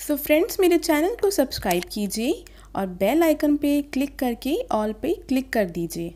So friends, मेरे channel को subscribe कीजिए और बेल आइकन पे क्लिक करके ऑल पे क्लिक कर दीजिए।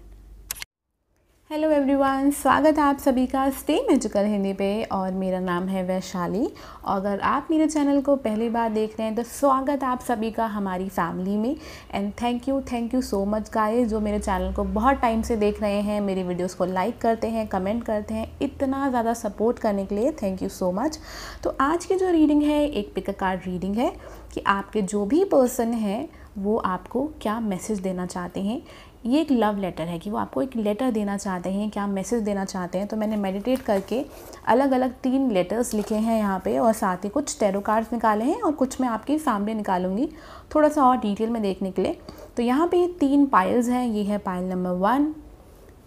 हेलो एवरीवन, स्वागत है आप सभी का स्टे मैजिकल हिंदी पे और मेरा नाम है वैशाली। अगर आप मेरे चैनल को पहली बार देख रहे हैं तो स्वागत है आप सभी का हमारी फैमिली में। And thank you so much guys जो मेरे चैनल को बहुत टाइम से देख रहे हैं, मेरी वीडियोस को लाइक करते हैं, कमेंट करते हैं, इतना ज़्यादा सपोर्ट करने के लिए थैंक यू सो मच। तो आज की जो रीडिंग है एक पिक अ कार्ड रीडिंग है कि आपके जो भी पर्सन है वो आपको क्या मैसेज देना चाहते हैं। ये एक लव लेटर है कि वो आपको एक लेटर देना चाहते हैं, क्या मैसेज देना चाहते हैं। तो मैंने मेडिटेट करके अलग अलग 3 लेटर्स लिखे हैं यहाँ पे और साथ ही कुछ टैरो कार्ड्स निकाले हैं और कुछ मैं आपके सामने निकालूंगी थोड़ा सा और डिटेल में देखने के लिए। तो यहाँ पे 3 पाइल्स हैं, ये है पाइल नंबर 1,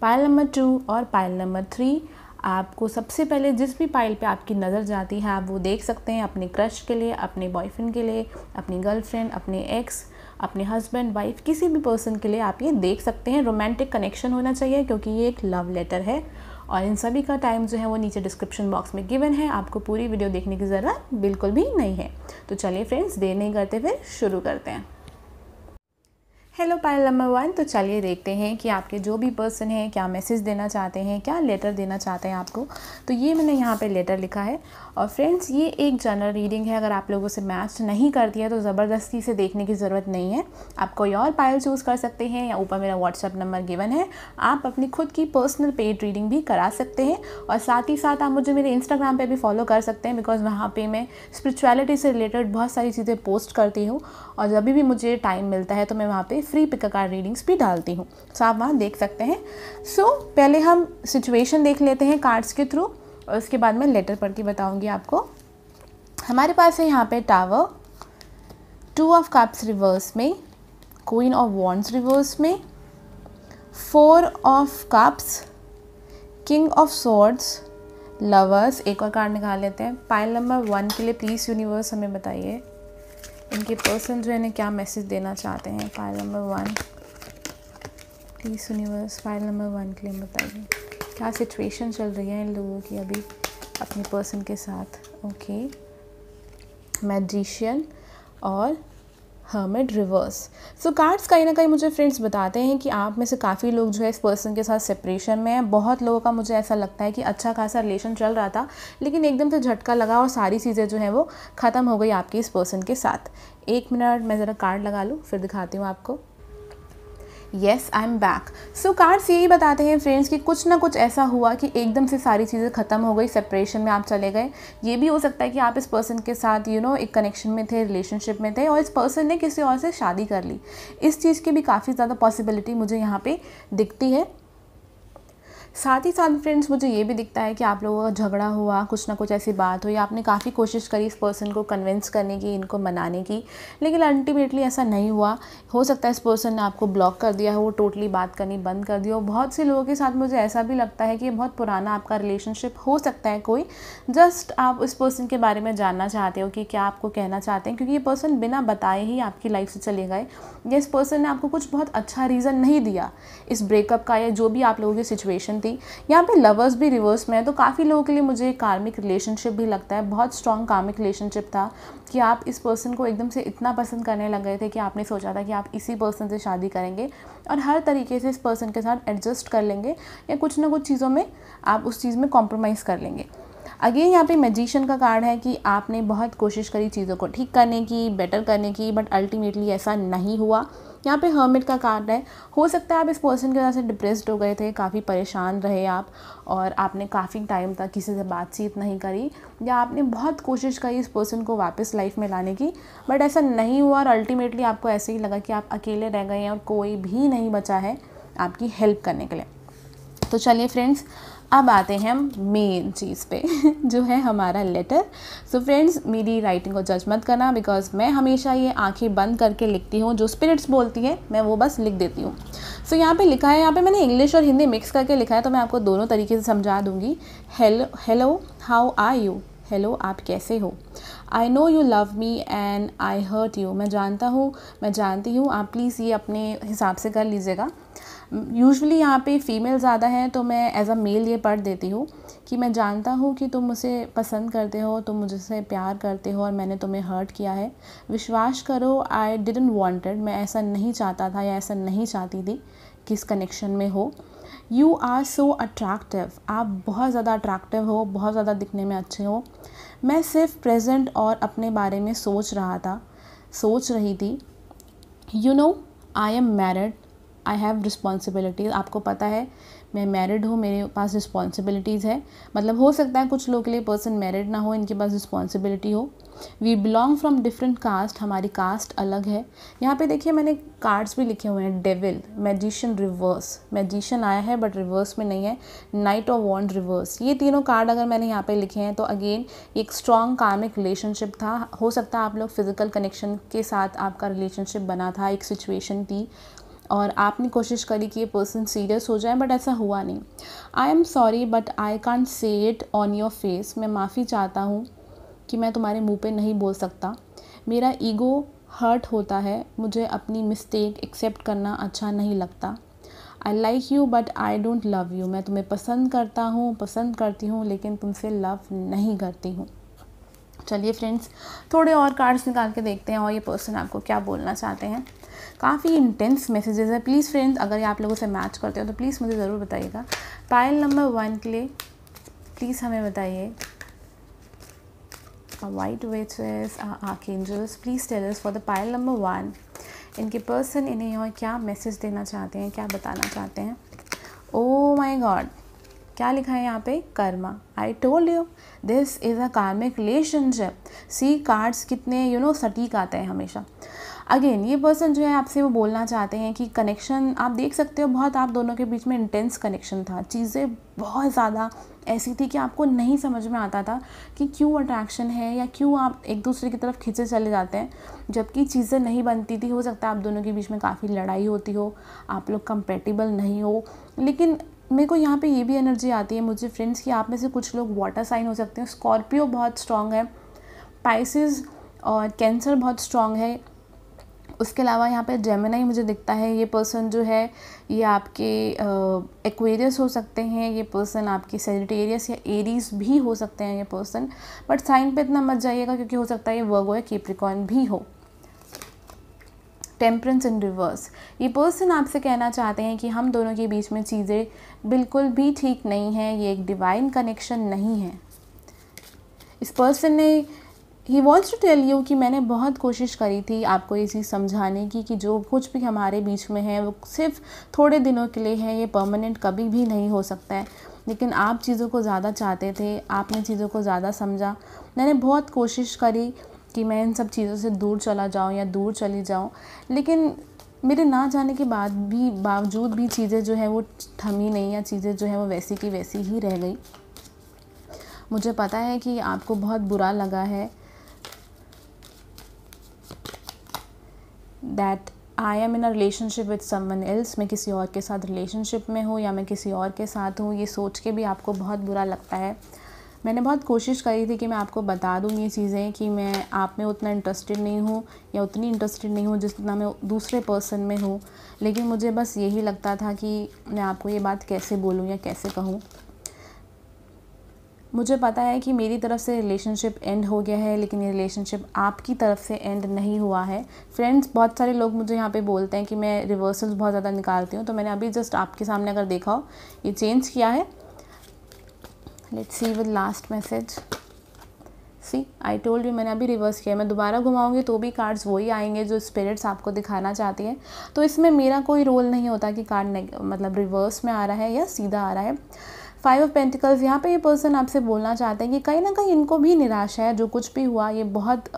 पाइल नंबर 2 और पाइल नंबर 3। आपको सबसे पहले जिस भी पाइल पे आपकी नज़र जाती है आप वो देख सकते हैं, अपने क्रश के लिए, अपने बॉयफ्रेंड के लिए, अपनी गर्लफ्रेंड, अपने एक्स, अपने हस्बैंड, वाइफ, किसी भी पर्सन के लिए आप ये देख सकते हैं। रोमांटिक कनेक्शन होना चाहिए क्योंकि ये एक लव लेटर है और इन सभी का टाइम जो है वो नीचे डिस्क्रिप्शन बॉक्स में गिवन है। आपको पूरी वीडियो देखने की ज़रूरत बिल्कुल भी नहीं है। तो चलिए फ्रेंड्स, देर नहीं करते फिर शुरू करते हैं। हेलो पाइल नंबर 1, तो चलिए देखते हैं कि आपके जो भी पर्सन हैं क्या मैसेज देना चाहते हैं, क्या लेटर देना चाहते हैं आपको। तो ये मैंने यहाँ पे लेटर लिखा है और फ्रेंड्स ये एक जनरल रीडिंग है। अगर आप लोगों से मैच नहीं करती है तो ज़बरदस्ती से देखने की ज़रूरत नहीं है। आप कोई और पाइल चूज़ कर सकते हैं या ऊपर मेरा व्हाट्सअप नंबर गिवन है, आप अपनी खुद की पर्सनल पेड रीडिंग भी करा सकते हैं। और साथ ही साथ आप मुझे मेरे इंस्टाग्राम पर भी फॉलो कर सकते हैं बिकॉज वहाँ पर मैं स्पिरिचुअलिटी से रिलेटेड बहुत सारी चीज़ें पोस्ट करती हूँ और जब भी मुझे टाइम मिलता है तो मैं वहाँ पर free pick a card readings भी डालती हूँ, सो आप वहाँ देख सकते हैं। पहले हम सिचुएशन देख लेते हैं कार्ड्स के थ्रू और उसके बाद मैं लेटर पढ़ के बताऊँगी आपको। हमारे पास है यहाँ पे टावर, 2 ऑफ कप्स रिवर्स में, क्वीन ऑफ वॉन्ड्स रिवर्स में, 4 of cups, king of swords, lovers. एक और कार्ड निकाल लेते हैं। पाइल नंबर 1 के लिए प्लीज़ यूनिवर्स हमें बताइए इनके पर्सन जो है इन्हें क्या मैसेज देना चाहते हैं। Pile number 1 please universe, pile number 1 के लिए बताइए क्या सिचुएशन चल रही है इन लोगों की अभी अपने पर्सन के साथ। ओके, मैजिशियन और हर्मिट रिवर्स। सो कार्ड्स कहीं ना कहीं मुझे फ्रेंड्स बताते हैं कि आप में से काफ़ी लोग जो है इस पर्सन के साथ सेपरेशन में हैं। बहुत लोगों का मुझे ऐसा लगता है कि अच्छा खासा रिलेशन चल रहा था लेकिन एकदम से झटका लगा और सारी चीज़ें जो हैं वो ख़त्म हो गई आपकी इस पर्सन के साथ। 1 मिनट मैं ज़रा कार्ड लगा लूँ फिर दिखाती हूँ आपको। Yes, I am back. So cards यही बताते हैं फ्रेंड्स कि कुछ ना कुछ ऐसा हुआ कि एकदम से सारी चीज़ें ख़त्म हो गई, सेपरेशन में आप चले गए। ये भी हो सकता है कि आप इस पर्सन के साथ एक कनेक्शन में थे, रिलेशनशिप में थे और इस पर्सन ने किसी और से शादी कर ली। इस चीज़ की भी काफ़ी ज़्यादा पॉसिबिलिटी मुझे यहाँ पे दिखती है। साथ ही साथ फ्रेंड्स मुझे ये भी दिखता है कि आप लोगों का झगड़ा हुआ, कुछ ना कुछ ऐसी बात हुई, आपने काफ़ी कोशिश करी इस पर्सन को कन्विंस करने की, इनको मनाने की, लेकिन अल्टीमेटली ऐसा नहीं हुआ। हो सकता है इस पर्सन ने आपको ब्लॉक कर दिया हो, टोटली बात करनी बंद कर दिया हो। बहुत से लोगों के साथ मुझे ऐसा भी लगता है कि ये बहुत पुराना आपका रिलेशनशिप हो सकता है कोई। जस्ट आप इस पर्सन के बारे में जानना चाहते हो कि क्या आपको कहना चाहते हैं क्योंकि ये पर्सन बिना बताए ही आपकी लाइफ से चले गए या इस पर्सन ने आपको कुछ बहुत अच्छा रीज़न नहीं दिया इस ब्रेकअप का या जो भी आप लोगों की सिचुएशन थी। यहाँ पे लवर्स भी रिवर्स में है तो काफ़ी लोगों के लिए मुझे कार्मिक रिलेशनशिप भी लगता है। बहुत स्ट्रॉन्ग कार्मिक रिलेशनशिप था कि आप इस पर्सन को एकदम से इतना पसंद करने लग गए थे कि आपने सोचा था कि आप इसी पर्सन से शादी करेंगे और हर तरीके से इस पर्सन के साथ एडजस्ट कर लेंगे या कुछ ना कुछ चीज़ों में आप उस चीज़ में कॉम्प्रोमाइज़ कर लेंगे। अगेन यहाँ पे मैजिशियन का कार्ड है कि आपने बहुत कोशिश करी चीज़ों को ठीक करने की, बेटर करने की, बट अल्टीमेटली ऐसा नहीं हुआ। यहाँ पे हर्मिट का कार्ड है। हो सकता है आप इस पर्सन की वजह से डिप्रेस्ड हो गए थे, काफ़ी परेशान रहे आप और आपने काफ़ी टाइम तक किसी से बातचीत नहीं करी या आपने बहुत कोशिश करी इस पर्सन को वापस लाइफ में लाने की बट ऐसा नहीं हुआ और अल्टीमेटली आपको ऐसे ही लगा कि आप अकेले रह गए हैं और कोई भी नहीं बचा है आपकी हेल्प करने के लिए। तो चलिए फ्रेंड्स, अब आते हैं हम मेन चीज़ पे जो है हमारा लेटर। सो फ्रेंड्स, मेरी राइटिंग को जज मत करना बिकॉज मैं हमेशा ये आंखें बंद करके लिखती हूँ, जो स्पिरिट्स बोलती हैं मैं वो बस लिख देती हूँ। सो यहाँ पे लिखा है, यहाँ पे मैंने इंग्लिश और हिंदी मिक्स करके लिखा है तो मैं आपको दोनों तरीके से समझा दूँगी। Hello, how are you. Hello, आप कैसे हो। I know you love me and I hurt you. मैं जानता हूँ, मैं जानती हूँ, आप प्लीज़ ये अपने हिसाब से कर लीजिएगा। यूजुअली यहाँ पे फीमेल ज़्यादा हैं, तो मैं एज अ मेल ये पढ़ देती हूँ कि मैं जानता हूँ कि तुम मुझे पसंद करते हो, तुम मुझसे प्यार करते हो और मैंने तुम्हें हर्ट किया है। विश्वास करो, आई डिडंट वांटेड, मैं ऐसा नहीं चाहता था या ऐसा नहीं चाहती थी कि इस कनेक्शन में हो। यू आर सो अट्रैक्टिव, आप बहुत ज़्यादा अट्रैक्टिव हो, बहुत ज़्यादा दिखने में अच्छे हो। मैं सिर्फ प्रेजेंट और अपने बारे में सोच रही थी। You know I am married, I have responsibilities, आपको पता है मैं मैरिड हूँ, मेरे पास रिस्पॉन्सिबिलिटीज़ है। मतलब हो सकता है कुछ लोग के लिए पर्सन मैरिड ना हो, इनके पास रिस्पॉन्सिबिलिटी हो। We belong from different caste, हमारी कास्ट अलग है। यहाँ पे देखिए मैंने कार्ड्स भी लिखे हुए हैं, डेविल, मैजिशियन रिवर्स, मैजिशियन आया है बट रिवर्स में नहीं है, नाइट ऑफ वॉन्ड रिवर्स। ये तीनों कार्ड अगर मैंने यहाँ पे लिखे हैं तो अगेन एक स्ट्रॉन्ग कार्मिक रिलेशनशिप था। हो सकता है आप लोग फिजिकल कनेक्शन के साथ आपका रिलेशनशिप बना था, एक सिचुएशन थी और आपने कोशिश करी कि ये पर्सन सीरियस हो जाए, बट ऐसा हुआ नहीं। I am sorry but I can't say it on your face, मैं माफ़ी चाहता हूँ कि मैं तुम्हारे मुंह पे नहीं बोल सकता। मेरा ईगो हर्ट होता है, मुझे अपनी मिस्टेक एक्सेप्ट करना अच्छा नहीं लगता। I like you but I don't love you, मैं तुम्हें पसंद करती हूँ लेकिन तुमसे लव नहीं करती हूँ। चलिए फ्रेंड्स, थोड़े और कार्ड्स निकाल के देखते हैं और ये पर्सन आपको क्या बोलना चाहते हैं। काफ़ी इंटेंस मैसेजेस है। प्लीज़ फ्रेंड्स, अगर आप लोगों से मैच करते हो तो प्लीज़ मुझे ज़रूर बताइएगा। पाइल नंबर 1 के लिए प्लीज़ हमें बताइए, white witches, archangels, please tell us for the pile number 1, इनके पर्सन इन्हें और क्या मैसेज देना चाहते हैं, क्या बताना चाहते हैं। ओह माय गॉड, क्या लिखा है यहाँ पे, कर्मा। आई told you this is a कार्मिक रिलेशनशिप। सी कार्ड्स कितने सटीक आते हैं हमेशा। अगेन ये पर्सन जो है आपसे वो बोलना चाहते हैं कि कनेक्शन आप देख सकते हो, बहुत आप दोनों के बीच में इंटेंस कनेक्शन था, चीज़ें बहुत ज़्यादा ऐसी थी कि आपको नहीं समझ में आता था कि क्यों अट्रैक्शन है या क्यों आप एक दूसरे की तरफ खींचे चले जाते हैं, जबकि चीज़ें नहीं बनती थी। हो सकता है आप दोनों के बीच में काफ़ी लड़ाई होती हो, आप लोग कंपेटेबल नहीं हो। लेकिन मेरे को यहाँ पे ये भी एनर्जी आती है मुझे फ्रेंड्स कि आप में से कुछ लोग वाटर साइन हो सकते हैं। स्कॉर्पियो बहुत स्ट्रॉन्ग है, पाइसेस और कैंसर बहुत स्ट्रॉन्ग है। उसके अलावा यहाँ पे जेमिनी मुझे दिखता है। ये पर्सन जो है ये आपके एक्वेरियस हो सकते हैं, ये पर्सन आपके सेजिटेरियस या एरीज भी हो सकते हैं ये पर्सन, बट साइन पे इतना मत जाइएगा क्योंकि हो सकता है ये वर्गो या कैप्रिकॉर्न भी हो। टेम्परेंस इन रिवर्स, ये पर्सन आपसे कहना चाहते हैं कि हम दोनों के बीच में चीज़ें बिल्कुल भी ठीक नहीं हैं, ये एक डिवाइन कनेक्शन नहीं है। इस पर्सन ने ही वॉन्ट्स टू टेल यू कि मैंने बहुत कोशिश करी थी आपको ये चीज़ समझाने की कि जो कुछ भी हमारे बीच में है वो सिर्फ थोड़े दिनों के लिए है, ये परमानेंट कभी भी नहीं हो सकता है। लेकिन आप चीज़ों को ज़्यादा चाहते थे, आपने चीज़ों को ज़्यादा समझा। मैंने बहुत कोशिश करी कि मैं इन सब चीज़ों से दूर चला जाऊँ या दूर चली जाऊँ, लेकिन मेरे ना जाने के बावजूद भी चीज़ें जो है वो थमी नहीं, या चीज़ें जो है वो वैसी की वैसी ही रह गई। मुझे पता है कि आपको बहुत बुरा लगा है that I am in a relationship with someone else, मैं किसी और के साथ रिलेशनशिप में हूँ या मैं किसी और के साथ हूँ। ये सोच के भी आपको बहुत बुरा लगता है। मैंने बहुत कोशिश करी थी कि मैं आपको बता दूँ ये चीज़ें कि मैं आप में उतना इंटरेस्टेड नहीं हूँ या उतनी इंटरेस्टेड नहीं हूँ जितना मैं दूसरे पर्सन में हूँ, लेकिन मुझे बस यही लगता था कि मैं आपको ये बात कैसे बोलूँ या कैसे कहूँ। मुझे पता है कि मेरी तरफ से रिलेशनशिप एंड हो गया है, लेकिन ये रिलेशनशिप आपकी तरफ से एंड नहीं हुआ है। फ्रेंड्स, बहुत सारे लोग मुझे यहाँ पे बोलते हैं कि मैं रिवर्सल्स बहुत ज़्यादा निकालती हूँ, तो मैंने अभी जस्ट आपके सामने अगर देखा हो ये चेंज किया है। Let's see with last message. See I told you, मैंने अभी रिवर्स किया। मैं दोबारा घुमाऊंगी तो भी कार्ड्स वही आएंगे जो स्पिरिट्स आपको दिखाना चाहती है। तो इसमें मेरा कोई रोल नहीं होता कि कार्ड मतलब रिवर्स में आ रहा है या सीधा आ रहा है। 5 ऑफ पेंटिकल्स, यहाँ पे ये पर्सन आपसे बोलना चाहते हैं कि कहीं ना कहीं इनको भी निराशा है, जो कुछ भी हुआ ये बहुत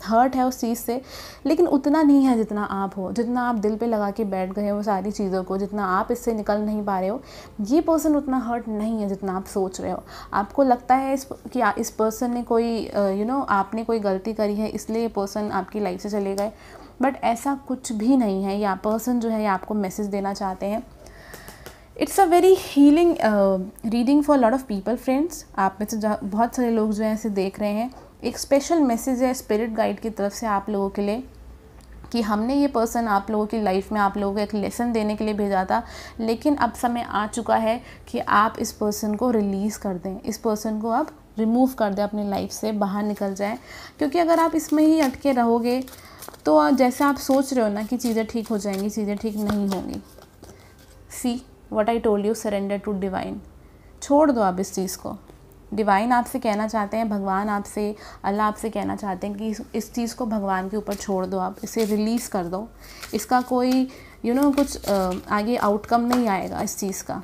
हर्ट है उस चीज़ से, लेकिन उतना नहीं है जितना आप हो, जितना आप दिल पे लगा के बैठ गए हो सारी चीज़ों को, जितना आप इससे निकल नहीं पा रहे हो। ये पर्सन उतना हर्ट नहीं है जितना आप सोच रहे हो। आपको लगता है कि इस पर्सन ने कोई आपने कोई गलती करी है इसलिए ये पर्सन आपकी लाइफ से चले गए, बट ऐसा कुछ भी नहीं है। या पर्सन जो है ये आपको मैसेज देना चाहते हैं। It's a very healing reading for lot of people friends. आप में से बहुत सारे लोग जो हैं इसे देख रहे हैं। एक स्पेशल मैसेज है स्पिरिट गाइड की तरफ से आप लोगों के लिए कि हमने ये पर्सन आप लोगों की लाइफ में आप लोगों को एक लेसन देने के लिए भेजा था, लेकिन अब समय आ चुका है कि आप इस पर्सन को रिलीज़ कर दें, इस पर्सन को आप रिमूव कर दें अपनी लाइफ से, बाहर निकल जाएं। क्योंकि अगर आप इसमें ही अटके रहोगे तो जैसे आप सोच रहे हो ना कि चीज़ें ठीक हो जाएंगी, चीज़ें ठीक नहीं होंगी। See what I told you, surrender to divine. छोड़ दो आप इस चीज़ को। डिवाइन आपसे कहना चाहते हैं, भगवान आपसे, अल्लाह आपसे कहना चाहते हैं कि इस चीज़ को भगवान के ऊपर छोड़ दो, आप इसे रिलीज़ कर दो। इसका कोई कुछ आगे आउटकम नहीं आएगा इस चीज़ का।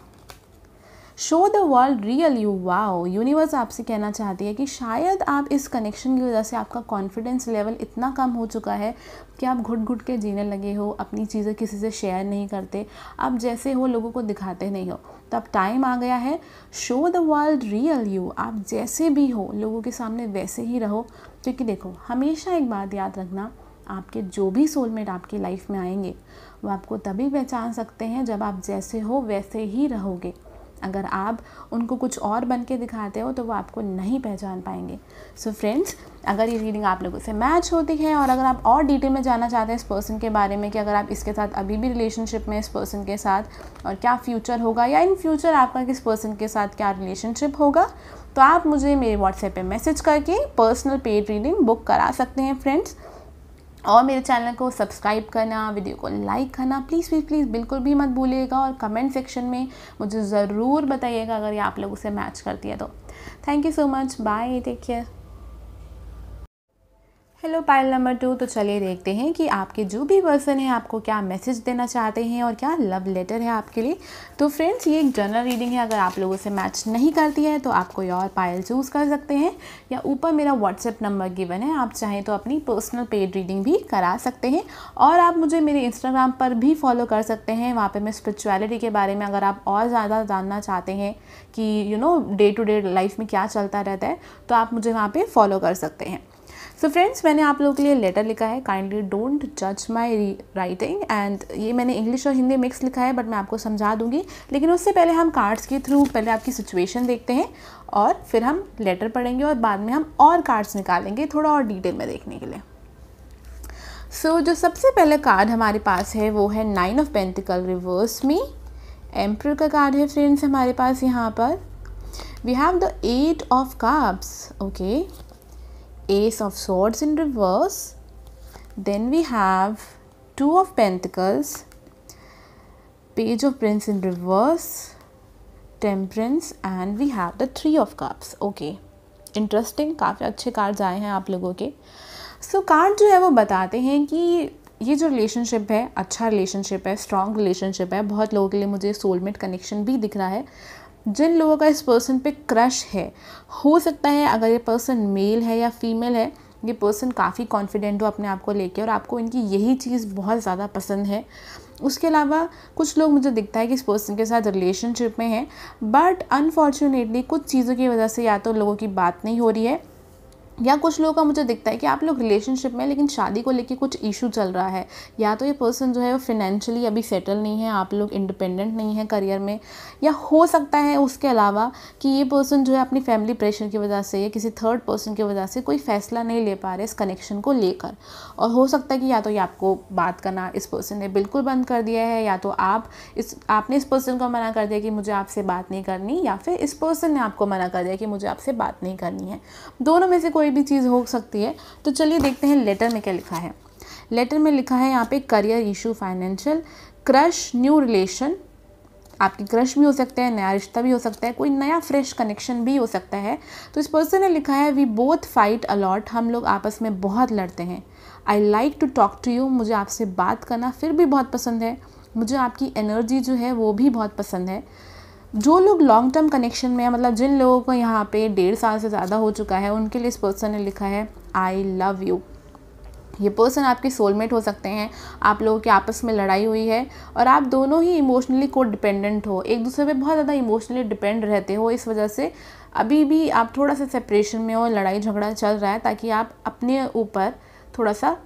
Show the world real you. Wow, universe आपसे कहना चाहती है कि शायद आप इस कनेक्शन की वजह से आपका कॉन्फिडेंस लेवल इतना कम हो चुका है कि आप घुट घुट के जीने लगे हो, अपनी चीज़ें किसी से शेयर नहीं करते, आप जैसे हो लोगों को दिखाते नहीं हो। तो अब टाइम आ गया है, show the world real you. आप जैसे भी हो लोगों के सामने वैसे ही रहो। क्योंकि देखो, हमेशा एक बात याद रखना, आपके जो भी सोलमेट आपकी लाइफ में आएंगे वो आपको तभी पहचान सकते हैं जब आप जैसे हो वैसे ही रहोगे। अगर आप उनको कुछ और बन के दिखाते हो तो वो आपको नहीं पहचान पाएंगे। सो फ्रेंड्स, अगर ये रीडिंग आप लोगों से मैच होती है और अगर आप और डिटेल में जानना चाहते हैं इस पर्सन के बारे में कि अगर आप इसके साथ अभी भी रिलेशनशिप में इस पर्सन के साथ और क्या फ्यूचर होगा या इन फ्यूचर आपका किस पर्सन के साथ क्या रिलेशनशिप होगा, तो आप मुझे मेरे व्हाट्सएप पे मैसेज करके पर्सनल पेड रीडिंग बुक करा सकते हैं फ्रेंड्स। और मेरे चैनल को सब्सक्राइब करना, वीडियो को लाइक करना प्लीज़ प्लीज़ प्लीज़ बिल्कुल भी मत भूलिएगा। और कमेंट सेक्शन में मुझे ज़रूर बताइएगा अगर ये आप लोगों से मैच करती है तो। Thank you so much, bye, take care. Hello pile number 2। तो चलिए देखते हैं कि आपके जो भी पर्सन है आपको क्या मैसेज देना चाहते हैं और क्या लव लेटर है आपके लिए। तो फ्रेंड्स, ये एक जनरल रीडिंग है, अगर आप लोगों से मैच नहीं करती है तो आप कोई और पाइल चूज़ कर सकते हैं या ऊपर मेरा व्हाट्सएप नंबर गिवन है, आप चाहें तो अपनी पर्सनल पेड रीडिंग भी करा सकते हैं। और आप मुझे मेरे इंस्टाग्राम पर भी फॉलो कर सकते हैं, वहाँ पर मैं स्पिरिचुअलिटी के बारे में अगर आप और ज़्यादा जानना चाहते हैं कि डे टू डे लाइफ में क्या चलता रहता है तो आप मुझे वहाँ पर फॉलो कर सकते हैं। सो फ्रेंड्स, मैंने आप लोगों के लिए लेटर लिखा है, काइंडली डोंट जज माई राइटिंग। एंड ये मैंने इंग्लिश और हिंदी मिक्स लिखा है, बट मैं आपको समझा दूंगी। लेकिन उससे पहले हम कार्ड्स के थ्रू पहले आपकी सिचुएशन देखते हैं और फिर हम लेटर पढ़ेंगे और बाद में हम और कार्ड्स निकालेंगे थोड़ा और डिटेल में देखने के लिए। सो जो सबसे पहले कार्ड हमारे पास है वो है 9 ऑफ पेंटिकल रिवर्स में, एम्परर का कार्ड है फ्रेंड्स हमारे पास। यहाँ पर we have the 8 of cups, okay, Ace of Swords in reverse, then we have 2 of Pentacles, Page of Prince in reverse, Temperance, and we have the 3 of Cups. Okay, interesting, काफ़ी अच्छे cards आए हैं आप लोगों के। सो card जो है वो बताते हैं कि ये जो रिलेशनशिप है अच्छा रिलेशनशिप है, स्ट्रॉन्ग रिलेशनशिप है। बहुत लोगों के लिए मुझे सोलमेट कनेक्शन भी दिख रहा है। जिन लोगों का इस पर्सन पे क्रश है, हो सकता है अगर ये पर्सन मेल है या फीमेल है, ये पर्सन काफ़ी कॉन्फिडेंट हो अपने आप को लेके और आपको इनकी यही चीज़ बहुत ज़्यादा पसंद है। उसके अलावा कुछ लोग मुझे दिखता है कि इस पर्सन के साथ रिलेशनशिप में हैं, बट अनफॉर्चुनेटली कुछ चीज़ों की वजह से या तो लोगों की बात नहीं हो रही है या कुछ लोगों का मुझे दिखता है कि आप लोग रिलेशनशिप में लेकिन शादी को लेके कुछ इशू चल रहा है। या तो ये पर्सन जो है वो फाइनेंशियली अभी सेटल नहीं है, आप लोग इंडिपेंडेंट नहीं है करियर में, या हो सकता है उसके अलावा कि ये पर्सन जो है अपनी फैमिली प्रेशर की वजह से या किसी थर्ड पर्सन की वजह से कोई फ़ैसला नहीं ले पा रहे इस कनेक्शन को लेकर। और हो सकता है कि या तो ये आपको बात करना इस पर्सन ने बिल्कुल बंद कर दिया है, या तो आपने इस पर्सन को मना कर दिया कि मुझे आपसे बात नहीं करनी, या फिर इस पर्सन ने आपको मना कर दिया कि मुझे आपसे बात नहीं करनी है। दोनों में से कोई भी चीज़ हो सकती है। तो चलिए देखते हैं लेटर में क्या लिखा है। लेटर में लिखा है यहाँ पे career issue, financial, crush, new relation. आपकी क्रश भी हो सकता है, नया रिश्ता भी हो सकता है, कोई नया फ्रेश कनेक्शन भी हो सकता है। तो इस पर्सन ने लिखा है वी बोथ फाइट अलॉट, हम लोग आपस में बहुत लड़ते हैं। I like to talk to you, मुझे आपसे बात करना फिर भी बहुत पसंद है। मुझे आपकी एनर्जी जो है वो भी बहुत पसंद है। जो लोग लॉन्ग टर्म कनेक्शन में है, मतलब जिन लोगों को यहाँ पे 1.5 साल से ज़्यादा हो चुका है, उनके लिए इस पर्सन ने लिखा है आई लव यू। ये पर्सन आपके सोलमेट हो सकते हैं। आप लोगों की आपस में लड़ाई हुई है और आप दोनों ही इमोशनली को डिपेंडेंट हो, एक दूसरे पे बहुत ज़्यादा इमोशनली डिपेंड रहते हो। इस वजह से अभी भी आप थोड़ा सा सेपरेशन में हो, लड़ाई झगड़ा चल रहा है, ताकि आप अपने ऊपर थोड़ा सा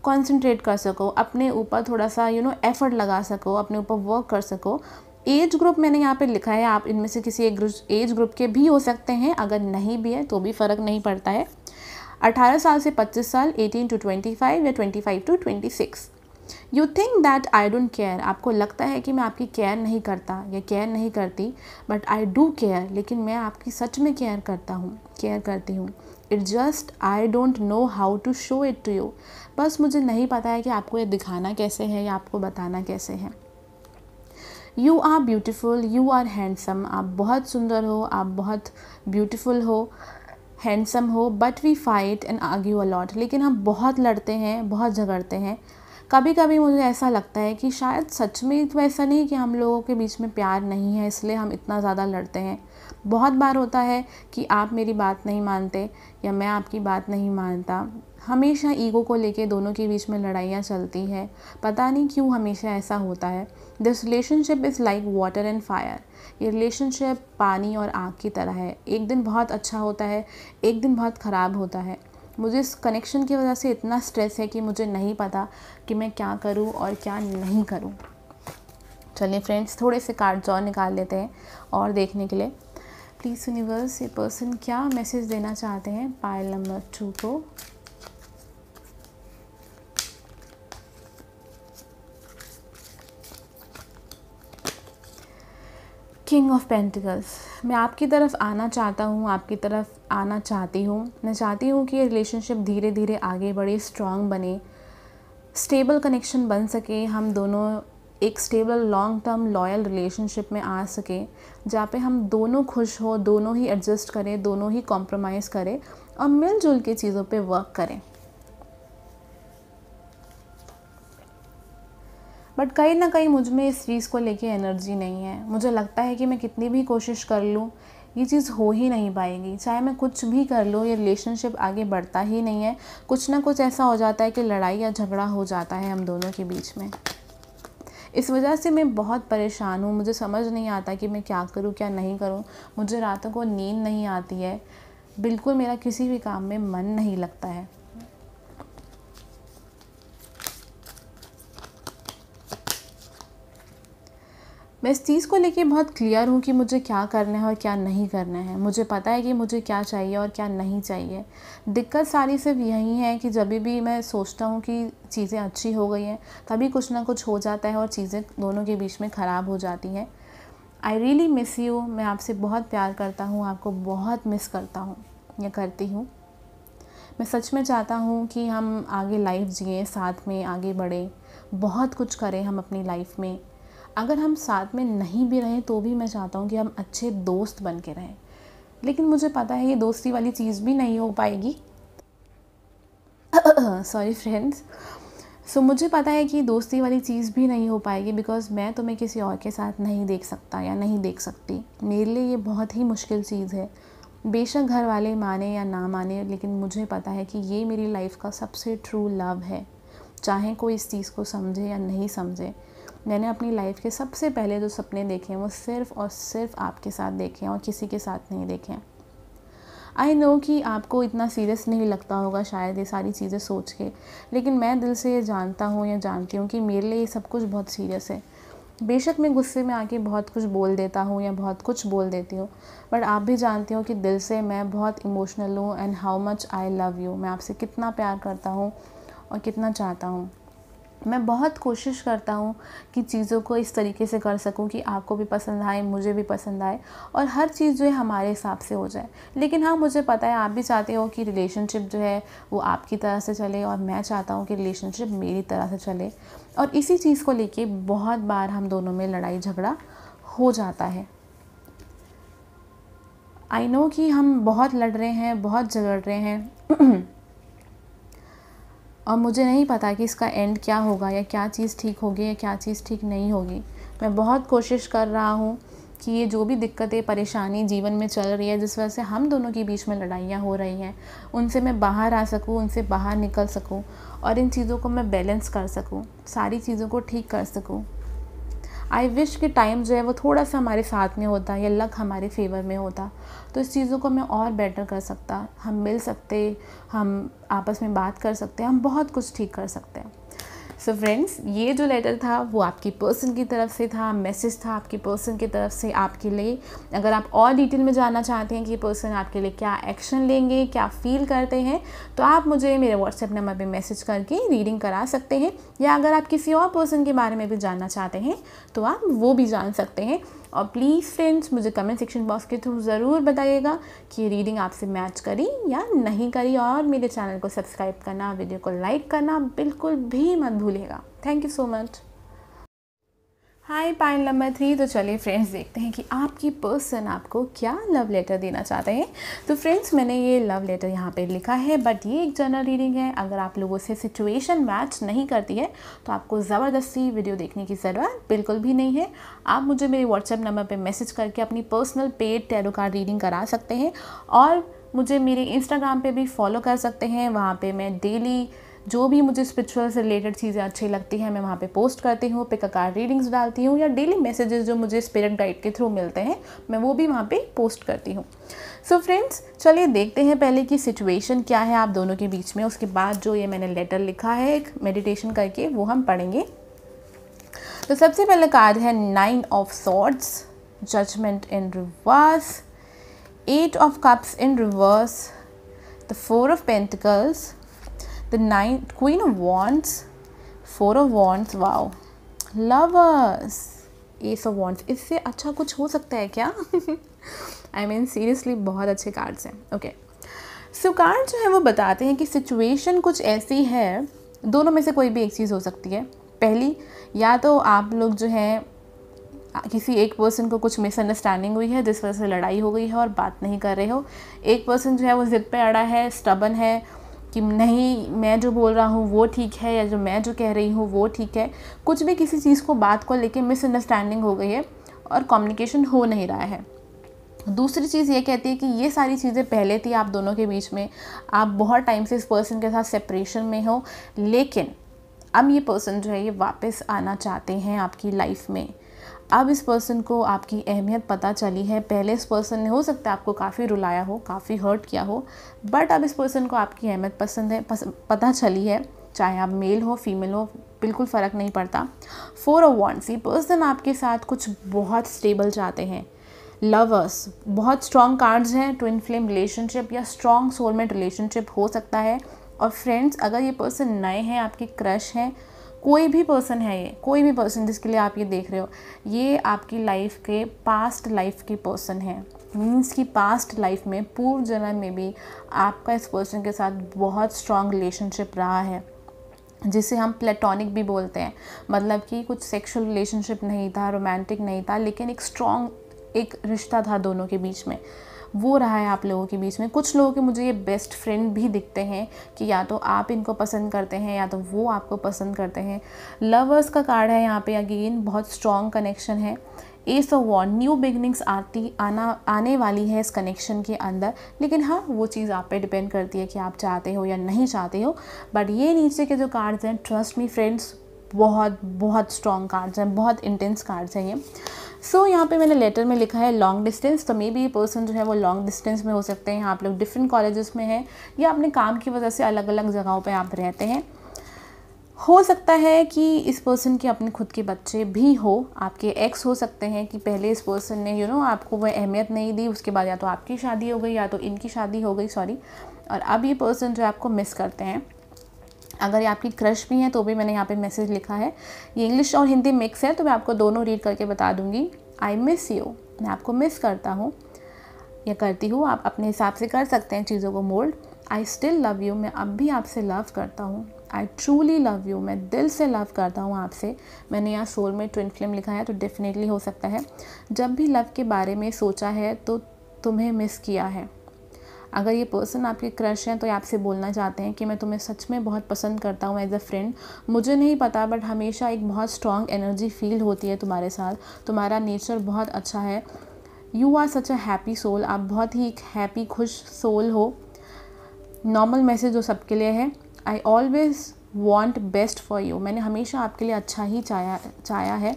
कॉन्सेंट्रेट कर सको, अपने ऊपर थोड़ा सा एफर्ट लगा सको, अपने ऊपर वर्क कर सको। एज ग्रुप मैंने यहाँ पे लिखा है, आप इनमें से किसी एक एज ग्रुप के भी हो सकते हैं, अगर नहीं भी है तो भी फ़र्क नहीं पड़ता है। 18 साल से 25 साल, 18 to 25 या 25 to 26। You think that I don't care, आपको लगता है कि मैं आपकी केयर नहीं करता या केयर नहीं करती, बट आई डू केयर, लेकिन मैं आपकी सच में केयर करती हूँ। It just I don't know how to show it to you, बस मुझे नहीं पता है कि आपको ये दिखाना कैसे है या आपको बताना कैसे है। You are beautiful, you are handsome, आप बहुत सुंदर हो, आप बहुत ब्यूटिफुल हो, हैंडसम हो, but we fight and argue a lot, लेकिन हम बहुत लड़ते हैं, बहुत झगड़ते हैं। कभी कभी मुझे ऐसा लगता है कि शायद सच में तो ऐसा नहीं कि हम लोगों के बीच में प्यार नहीं है इसलिए हम इतना ज़्यादा लड़ते हैं। बहुत बार होता है कि आप मेरी बात नहीं मानते या मैं आपकी बात नहीं मानता, हमेशा ईगो को लेके दोनों के बीच में लड़ाइयाँ चलती है, पता नहीं क्यों हमेशा ऐसा होता है। This relationship is like water and fire, ये रिलेशनशिप पानी और आग की तरह है, एक दिन बहुत अच्छा होता है, एक दिन बहुत ख़राब होता है। मुझे इस कनेक्शन की वजह से इतना स्ट्रेस है कि मुझे नहीं पता कि मैं क्या करूं और क्या नहीं करूं। चलिए फ्रेंड्स, थोड़े से कार्ड्स और निकाल लेते हैं और देखने के लिए। प्लीज़ यूनिवर्स, ये पर्सन क्या मैसेज देना चाहते हैं पाइल नंबर 2 को। किंग ऑफ पेंटिकल्स, मैं आपकी तरफ आना चाहता हूँ, आपकी तरफ आना चाहती हूँ। मैं चाहती हूँ कि ये रिलेशनशिप धीरे धीरे आगे बढ़े, स्ट्रॉन्ग बने, स्टेबल कनेक्शन बन सके, हम दोनों एक stable long term loyal relationship में आ सके, जहाँ पे हम दोनों खुश हो, दोनों ही एडजस्ट करें, दोनों ही कॉम्प्रोमाइज़ करें और मिलजुल के चीज़ों पे वर्क करें। बट कहीं ना कहीं मुझ में इस चीज़ को लेके एनर्जी नहीं है। मुझे लगता है कि मैं कितनी भी कोशिश कर लूँ ये चीज़ हो ही नहीं पाएगी, चाहे मैं कुछ भी कर लूँ ये रिलेशनशिप आगे बढ़ता ही नहीं है। कुछ ना कुछ ऐसा हो जाता है कि लड़ाई या झगड़ा हो जाता है हम दोनों के बीच में। इस वजह से मैं बहुत परेशान हूँ, मुझे समझ नहीं आता कि मैं क्या करूँ क्या नहीं करूँ। मुझे रातों को नींद नहीं आती है, बिल्कुल मेरा किसी भी काम में मन नहीं लगता है। मैं इस चीज़ को लेके बहुत क्लियर हूँ कि मुझे क्या करना है और क्या नहीं करना है। मुझे पता है कि मुझे क्या चाहिए और क्या नहीं चाहिए। दिक्कत सारी सिर्फ यही है कि जब भी मैं सोचता हूँ कि चीज़ें अच्छी हो गई हैं, तभी कुछ ना कुछ हो जाता है और चीज़ें दोनों के बीच में ख़राब हो जाती हैं। आई रियली मिस यू, मैं आपसे बहुत प्यार करता हूँ, आपको बहुत मिस करता हूँ या करती हूँ। मैं सच में चाहता हूँ कि हम आगे लाइफ जिए, साथ में आगे बढ़ें, बहुत कुछ करें हम अपनी लाइफ में। अगर हम साथ में नहीं भी रहें तो भी मैं चाहता हूँ कि हम अच्छे दोस्त बन के रहें, लेकिन मुझे पता है ये दोस्ती वाली चीज़ भी नहीं हो पाएगी। Sorry friends. सो मुझे पता है कि दोस्ती वाली चीज़ भी नहीं हो पाएगी, बिकॉज़ मैं तुम्हें किसी और के साथ नहीं देख सकता या नहीं देख सकती। मेरे लिए ये बहुत ही मुश्किल चीज़ है। बेशक घर वाले माने या ना माने, लेकिन मुझे पता है कि ये मेरी लाइफ का सबसे ट्रू लव है, चाहे कोई इस चीज़ को समझे या नहीं समझे। मैंने अपनी लाइफ के सबसे पहले जो सपने देखे हैं वो सिर्फ़ और सिर्फ आपके साथ देखे हैं और किसी के साथ नहीं देखे हैं। आई नो कि आपको इतना सीरियस नहीं लगता होगा शायद ये सारी चीज़ें सोच के, लेकिन मैं दिल से ये जानता हूँ या जानती हूँ कि मेरे लिए ये सब कुछ बहुत सीरियस है। बेशक मैं गुस्से में आके बहुत कुछ बोल देता हूँ या बहुत कुछ बोल देती हूँ, बट आप भी जानते हो कि दिल से मैं बहुत इमोशनल हूँ and how much I love you. मैं आपसे कितना प्यार करता हूँ और कितना चाहता हूँ। मैं बहुत कोशिश करता हूँ कि चीज़ों को इस तरीके से कर सकूँ कि आपको भी पसंद आए, मुझे भी पसंद आए और हर चीज़ जो है हमारे हिसाब से हो जाए। लेकिन हाँ, मुझे पता है आप भी चाहते हो कि रिलेशनशिप जो है वो आपकी तरह से चले और मैं चाहता हूँ कि रिलेशनशिप मेरी तरह से चले, और इसी चीज़ को लेके बहुत बार हम दोनों में लड़ाई झगड़ा हो जाता है। आई नो कि हम बहुत लड़ रहे हैं, बहुत झगड़ रहे हैं और मुझे नहीं पता कि इसका एंड क्या होगा या क्या चीज़ ठीक होगी या क्या चीज़ ठीक नहीं होगी। मैं बहुत कोशिश कर रहा हूँ कि ये जो भी दिक्कतें परेशानी जीवन में चल रही है, जिस वजह से हम दोनों के बीच में लड़ाइयाँ हो रही हैं, उनसे मैं बाहर आ सकूँ, उनसे बाहर निकल सकूँ और इन चीज़ों को मैं बैलेंस कर सकूँ, सारी चीज़ों को ठीक कर सकूँ। आई विश कि टाइम जो है वो थोड़ा सा हमारे साथ में होता या लक हमारे फेवर में होता, तो इस चीज़ों को मैं और बेटर कर सकता। हम मिल सकते, हम आपस में बात कर सकते, हम बहुत कुछ ठीक कर सकते हैं। सो फ्रेंड्स, ये जो लेटर था वो आपकी पर्सन की तरफ से था, मैसेज था आपकी पर्सन की तरफ से आपके लिए। अगर आप और डिटेल में जानना चाहते हैं कि पर्सन आपके लिए क्या एक्शन लेंगे, क्या फील करते हैं, तो आप मुझे मेरे व्हाट्सएप नंबर पे मैसेज करके रीडिंग करा सकते हैं। या अगर आप किसी और पर्सन के बारे में भी जानना चाहते हैं तो आप वो भी जान सकते हैं। और प्लीज़ फ्रेंड्स, मुझे कमेंट सेक्शन बॉक्स के थ्रू ज़रूर बताइएगा कि ये रीडिंग आपसे मैच करी या नहीं करी। और मेरे चैनल को सब्सक्राइब करना, वीडियो को लाइक करना बिल्कुल भी मत भूलिएगा। Thank you so much. Hi pile number 3। तो चलिए फ्रेंड्स, देखते हैं कि आपकी पर्सन आपको क्या लव लेटर देना चाहते हैं। तो फ्रेंड्स, मैंने ये लव लेटर यहाँ पे लिखा है, बट ये एक जनरल रीडिंग है। अगर आप लोगों से सिचुएशन मैच नहीं करती है तो आपको ज़बरदस्ती वीडियो देखने की ज़रूरत बिल्कुल भी नहीं है। आप मुझे मेरे व्हाट्सएप नंबर पर मैसेज करके अपनी personal paid tarot card reading करा सकते हैं। और मुझे मेरे इंस्टाग्राम पर भी फॉलो कर सकते हैं। वहाँ पर मैं डेली जो भी मुझे स्पिरिचुअल से रिलेटेड चीज़ें अच्छी लगती हैं मैं वहाँ पे पोस्ट करती हूँ, पिक अ कार्ड रीडिंग्स डालती हूँ, या डेली मैसेजेस जो मुझे स्पिरिट गाइड के थ्रू मिलते हैं मैं वो भी वहाँ पे पोस्ट करती हूँ। सो फ्रेंड्स, चलिए देखते हैं पहले कि सिचुएशन क्या है आप दोनों के बीच में। उसके बाद जो ये मैंने लेटर लिखा है एक मेडिटेशन करके वो हम पढ़ेंगे। तो सबसे पहले कार्ड है 9 of swords, judgement in reverse, 8 of cups in reverse, the 4 of pentacles, the Queen of Wands, 4 of Wands, wow, Lovers, Ace of Wands। इससे अच्छा कुछ हो सकता है क्या? I mean सीरियसली बहुत अच्छे कार्ड्स हैं। ओके, सो कार्ड जो है वो बताते हैं कि सिचुएशन कुछ ऐसी है, दोनों में से कोई भी एक चीज़ हो सकती है। पहली, या तो आप लोग जो हैं किसी एक पर्सन को कुछ मिसअंडरस्टैंडिंग हुई है जिस वजह से लड़ाई हो गई है और बात नहीं कर रहे हो। एक पर्सन जो है वो ज़िद पे अड़ा है, स्टबन है कि नहीं मैं जो बोल रहा हूँ वो ठीक है या जो मैं जो कह रही हूँ वो ठीक है। कुछ भी किसी चीज़ को बात को लेके मिसअंडरस्टैंडिंग हो गई है और कम्युनिकेशन हो नहीं रहा है। दूसरी चीज़ ये कहती है कि ये सारी चीज़ें पहले थी आप दोनों के बीच में, आप बहुत टाइम से इस पर्सन के साथ सेपरेशन में हो, लेकिन अब ये पर्सन जो है ये वापस आना चाहते हैं आपकी लाइफ में। अब इस पर्सन को आपकी अहमियत पता चली है। पहले इस पर्सन ने हो सकता है आपको काफ़ी रुलाया हो, काफ़ी हर्ट किया हो, बट अब इस पर्सन को आपकी अहमियत पता चली है। चाहे आप मेल हो फीमेल हो, बिल्कुल फ़र्क नहीं पड़ता। 4 ऑफ वॉन्ड्स, ये पर्सन आपके साथ कुछ बहुत स्टेबल चाहते हैं। लवर्स, बहुत स्ट्रॉन्ग कार्ड्स हैं। ट्विन फ्लेम रिलेशनशिप या स्ट्रॉन्ग सोलमेट रिलेशनशिप हो सकता है। और फ्रेंड्स, अगर ये पर्सन नए हैं, आपके क्रश हैं, कोई भी पर्सन है, ये कोई भी पर्सन जिसके लिए आप ये देख रहे हो, ये आपकी लाइफ के पास्ट लाइफ के पर्सन है। मीन्स कि पास्ट लाइफ में, पूर्व जन्म में भी आपका इस पर्सन के साथ बहुत स्ट्रॉन्ग रिलेशनशिप रहा है, जिसे हम प्लेटोनिक भी बोलते हैं। मतलब कि कुछ सेक्सुअल रिलेशनशिप नहीं था, रोमांटिक नहीं था, लेकिन एक स्ट्रॉन्ग एक रिश्ता था दोनों के बीच में, वो रहा है आप लोगों के बीच में। कुछ लोगों के मुझे ये बेस्ट फ्रेंड भी दिखते हैं कि या तो आप इनको पसंद करते हैं या तो वो आपको पसंद करते हैं। लवर्स का कार्ड है यहाँ पे, अगेन बहुत स्ट्रॉन्ग कनेक्शन है। Ace of wand, new beginnings आने वाली है इस कनेक्शन के अंदर, लेकिन हाँ वो चीज़ आप पे डिपेंड करती है कि आप चाहते हो या नहीं चाहते हो। बट ये नीचे के जो कार्ड्स हैं, ट्रस्ट मी फ्रेंड्स, बहुत बहुत स्ट्रॉन्ग कार्ड्स हैं, बहुत इंटेंस कार्ड्स हैं ये। सो यहाँ पे मैंने लेटर में लिखा है लॉन्ग डिस्टेंस, तो मे बी ये पर्सन जो है वो लॉन्ग डिस्टेंस में हो सकते हैं। आप लोग डिफरेंट कॉलेजेस में हैं या अपने काम की वजह से अलग अलग जगहों पे आप रहते हैं। हो सकता है कि इस पर्सन के अपने खुद के बच्चे भी हो, आपके एक्स हो सकते हैं कि पहले इस पर्सन ने आपको वह अहमियत नहीं दी, उसके बाद या तो आपकी शादी हो गई या तो इनकी शादी हो गई, सॉरी, और अब ये पर्सन जो है आपको मिस करते हैं। अगर ये आपकी क्रश भी हैं तो भी मैंने यहाँ पे मैसेज लिखा है। ये इंग्लिश और हिंदी मिक्स है तो मैं आपको दोनों रीड करके बता दूँगी। आई मिस यू, मैं आपको मिस करता हूँ या करती हूँ, आप अपने हिसाब से कर सकते हैं चीज़ों को mould. I still love you, मैं अब भी आपसे लव करता हूँ। आई ट्रूली लव यू, मैं दिल से लव करता हूँ आपसे। मैंने यहाँ सोल में ट्विन फ्लेम लिखा है तो डेफिनेटली हो सकता है जब भी लव के बारे में सोचा है तो तुम्हें मिस किया है। अगर ये पर्सन आपके क्रश हैं तो ये आपसे बोलना चाहते हैं कि मैं तुम्हें सच में बहुत पसंद करता हूँ एज अ फ्रेंड। मुझे नहीं पता बट हमेशा एक बहुत स्ट्रॉन्ग एनर्जी फील होती है तुम्हारे साथ, तुम्हारा नेचर बहुत अच्छा है। You are such a happy soul, आप बहुत ही एक हैप्पी खुश सोल हो। नॉर्मल मैसेज जो सबके लिए है, I always want best for you, मैंने हमेशा आपके लिए अच्छा ही चाहा है।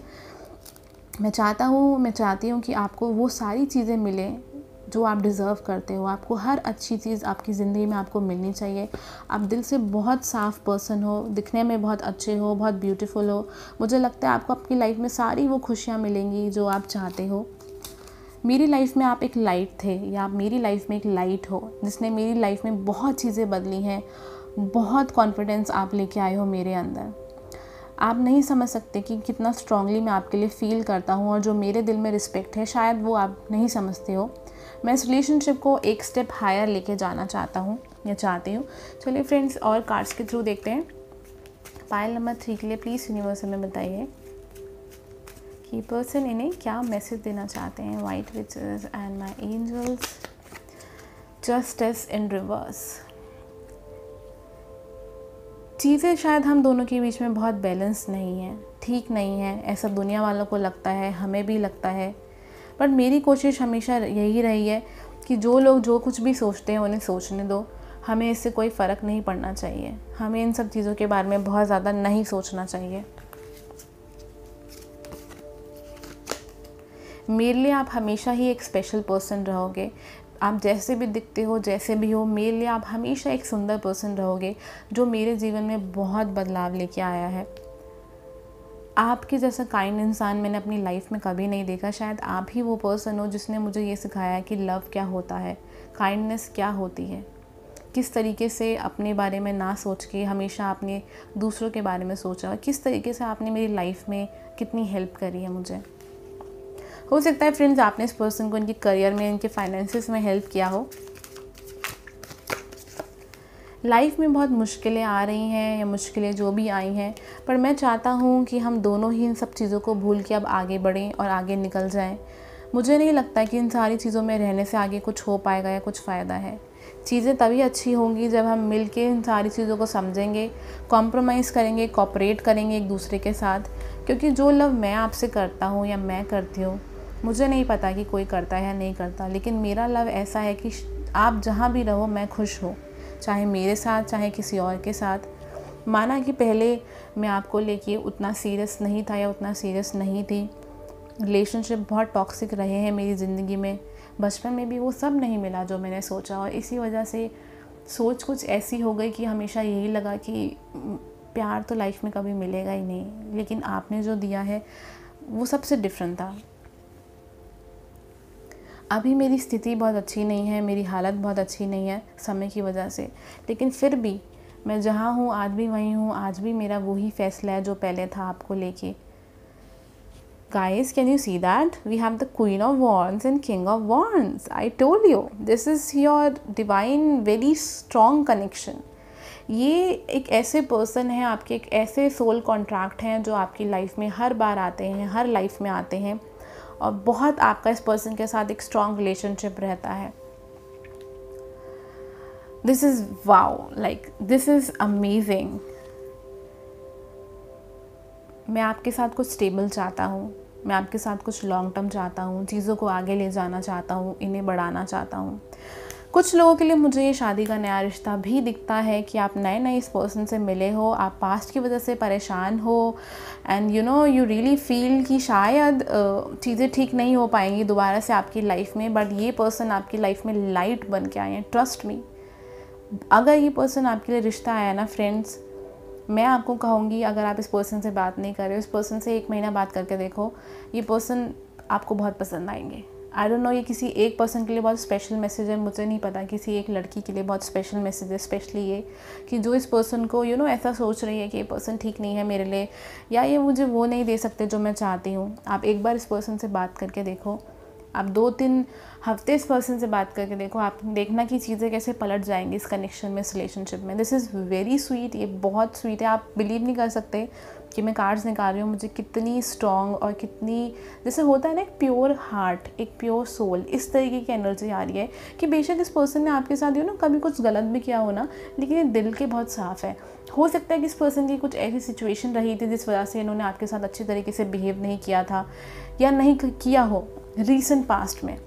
मैं चाहती हूँ कि आपको वो सारी चीज़ें मिलें जो आप डिज़र्व करते हो। आपको हर अच्छी चीज़ आपकी ज़िंदगी में आपको मिलनी चाहिए। आप दिल से बहुत साफ़ पर्सन हो, दिखने में बहुत अच्छे हो, बहुत ब्यूटीफुल हो। मुझे लगता है आपको आपकी लाइफ में सारी वो खुशियाँ मिलेंगी जो आप चाहते हो। मेरी लाइफ में आप एक लाइट थे, या आप मेरी लाइफ में एक लाइट हो जिसने मेरी लाइफ में बहुत चीज़ें बदली हैं। बहुत कॉन्फिडेंस आप लेके आए हो मेरे अंदर। आप नहीं समझ सकते कि कितना स्ट्रांगली मैं आपके लिए फ़ील करता हूँ, और जो मेरे दिल में रिस्पेक्ट है शायद वो आप नहीं समझते हो। मैं इस रिलेशनशिप को एक स्टेप हायर लेके जाना चाहता हूँ या चाहती हूँ। चलिए फ्रेंड्स, और कार्ड्स के थ्रू देखते हैं। पायल नंबर 3 के लिए प्लीज़ यूनिवर्स हमें बताइए कि पर्सन इन्हें क्या मैसेज देना चाहते हैं। White witches and my angels, justice in reverse. चीज़ें शायद हम दोनों के बीच में बहुत बैलेंस नहीं है, ठीक नहीं है, ऐसा दुनिया वालों को लगता है, हमें भी लगता है। पर मेरी कोशिश हमेशा यही रही है कि जो लोग जो कुछ भी सोचते हैं उन्हें सोचने दो। हमें इससे कोई फ़र्क नहीं पड़ना चाहिए। हमें इन सब चीज़ों के बारे में बहुत ज़्यादा नहीं सोचना चाहिए। मेरे लिए आप हमेशा ही एक स्पेशल पर्सन रहोगे। आप जैसे भी दिखते हो, जैसे भी हो, मेरे लिए आप हमेशा एक सुंदर पर्सन रहोगे जो मेरे जीवन में बहुत बदलाव लेके आया है। आपके जैसा काइंड इंसान मैंने अपनी लाइफ में कभी नहीं देखा। शायद आप ही वो पर्सन हो जिसने मुझे ये सिखाया कि लव क्या होता है, काइंडनेस क्या होती है, किस तरीके से अपने बारे में ना सोच के हमेशा आपने दूसरों के बारे में सोचा, किस तरीके से आपने मेरी लाइफ में कितनी हेल्प करी है मुझे। हो सकता है फ्रेंड्स आपने इस पर्सन को इनके करियर में, इनके फाइनेंसेस में हेल्प किया हो। लाइफ में बहुत मुश्किलें आ रही हैं या मुश्किलें जो भी आई हैं, पर मैं चाहता हूँ कि हम दोनों ही इन सब चीज़ों को भूल के अब आगे बढ़ें और आगे निकल जाएं। मुझे नहीं लगता कि इन सारी चीज़ों में रहने से आगे कुछ हो पाएगा या कुछ फ़ायदा है। चीज़ें तभी अच्छी होंगी जब हम मिल के इन सारी चीज़ों को समझेंगे, कॉम्प्रोमाइज़ करेंगे, कोऑपरेट करेंगे एक दूसरे के साथ। क्योंकि जो लव मैं आपसे करता हूँ या मैं करती हूँ, मुझे नहीं पता कि कोई करता है या नहीं करता, लेकिन मेरा लव ऐसा है कि आप जहाँ भी रहो मैं खुश हूँ, चाहे मेरे साथ चाहे किसी और के साथ। माना कि पहले मैं आपको लेके उतना सीरियस नहीं था या उतना सीरियस नहीं थी, रिलेशनशिप बहुत टॉक्सिक रहे हैं मेरी ज़िंदगी में। बचपन में भी वो सब नहीं मिला जो मैंने सोचा, और इसी वजह से सोच कुछ ऐसी हो गई कि हमेशा यही लगा कि प्यार तो लाइफ में कभी मिलेगा ही नहीं, लेकिन आपने जो दिया है वो सबसे डिफरेंट था। अभी मेरी स्थिति बहुत अच्छी नहीं है, मेरी हालत बहुत अच्छी नहीं है समय की वजह से, लेकिन फिर भी मैं जहाँ हूँ आज भी वहीं हूँ। आज भी मेरा वही फैसला है जो पहले था आपको लेके। Guys, can you see that? We have the Queen of Wands and King of Wands. I told you, this is your divine, very strong connection. ये एक ऐसे पर्सन है, आपके एक ऐसे सोल कॉन्ट्रैक्ट हैं जो आपकी लाइफ में हर बार आते हैं, हर लाइफ में आते हैं, और बहुत आपका इस पर्सन के साथ एक स्ट्रॉन्ग रिलेशनशिप रहता है। This is wow, like this is amazing. मैं आपके साथ कुछ स्टेबल चाहता हूँ, मैं आपके साथ कुछ लॉन्ग टर्म चाहता हूँ, चीज़ों को आगे ले जाना चाहता हूँ, इन्हें बढ़ाना चाहता हूँ। कुछ लोगों के लिए मुझे ये शादी का नया रिश्ता भी दिखता है कि आप नए नए इस पर्सन से मिले हो, आप पास्ट की वजह से परेशान हो, एंड यू रियली फील कि शायद चीज़ें ठीक नहीं हो पाएंगी दोबारा से आपकी लाइफ में, बट ये पर्सन आपकी लाइफ में लाइट बन के आए हैं। ट्रस्ट मी, अगर ये पर्सन आपके लिए रिश्ता आया ना फ्रेंड्स, मैं आपको कहूँगी अगर आप इस पर्सन से बात नहीं कर रहे हो, इस पर्सन से 1 महीना बात करके देखो, ये पर्सन आपको बहुत पसंद आएंगे। आई डोंट नो, ये किसी एक पर्सन के लिए बहुत स्पेशल मैसेज है, मुझे नहीं पता, किसी एक लड़की के लिए बहुत स्पेशल मैसेज है, स्पेशली ये कि जो इस पर्सन को ऐसा सोच रही है कि ये पर्सन ठीक नहीं है मेरे लिए, या ये मुझे वो नहीं दे सकते जो मैं चाहती हूँ। आप एक बार इस पर्सन से बात करके देखो, आप 2-3 हफ्ते इस पर्सन से बात करके देखो, आप देखना कि चीज़ें कैसे पलट जाएंगी इस कनेक्शन में, इस रिलेशनशिप में। दिस इज़ वेरी स्वीट, ये बहुत स्वीट है। आप बिलीव नहीं कर सकते कि मैं कार्ड्स निकाल रही हूँ, मुझे कितनी स्ट्रॉन्ग और कितनी, जैसे होता है ना, एक प्योर हार्ट, एक प्योर सोल, इस तरीके की एनर्जी आ रही है कि बेशक इस पर्सन ने आपके साथ कभी कुछ गलत भी किया हो ना, लेकिन ये दिल के बहुत साफ़ है। हो सकता है कि इस पर्सन की कुछ ऐसी सिचुएशन रही थी जिस वजह से इन्होंने आपके साथ अच्छी तरीके से बिहेव नहीं किया था या नहीं किया हो रीसेंट पास्ट में,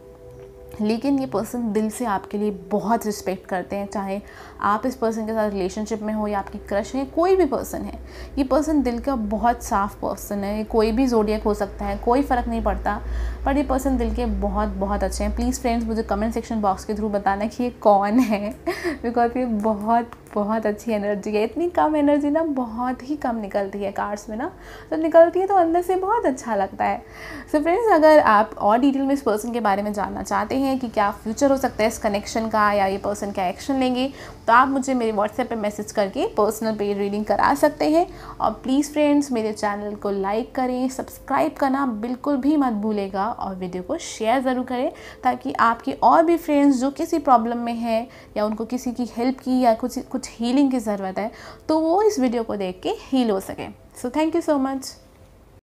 लेकिन ये पर्सन दिल से आपके लिए बहुत रिस्पेक्ट करते हैं, चाहे आप इस पर्सन के साथ रिलेशनशिप में हो या आपकी क्रश है, कोई भी पर्सन है, ये पर्सन दिल का बहुत साफ पर्सन है। कोई भी ज़ोडिएक हो सकता है, कोई फ़र्क नहीं पड़ता, पर ये पर्सन दिल के बहुत बहुत अच्छे हैं। प्लीज़ फ्रेंड्स मुझे कमेंट सेक्शन बॉक्स के थ्रू बताना कि ये कौन है, बिकॉज ये बहुत बहुत अच्छी एनर्जी है। इतनी कम एनर्जी ना बहुत ही कम निकलती है कार्ड्स में ना, तो निकलती है तो अंदर से बहुत अच्छा लगता है। सो फ्रेंड्स, अगर आप और डिटेल में इस पर्सन के बारे में जानना चाहते हैं कि क्या फ्यूचर हो सकता है इस कनेक्शन का या ये पर्सन क्या एक्शन लेंगे, तो आप मुझे मेरे व्हाट्सएप पे मैसेज करके पर्सनल पेज रीडिंग करा सकते हैं। और प्लीज़ फ्रेंड्स मेरे चैनल को लाइक करें, सब्सक्राइब करना बिल्कुल भी मत भूलेगा और वीडियो को शेयर ज़रूर करें, ताकि आपकी और भी फ्रेंड्स जो किसी प्रॉब्लम में है या उनको किसी की हेल्प की या कुछ हीलिंग की ज़रूरत है, तो वो इस वीडियो को देख के हील हो सके। So thank you so much.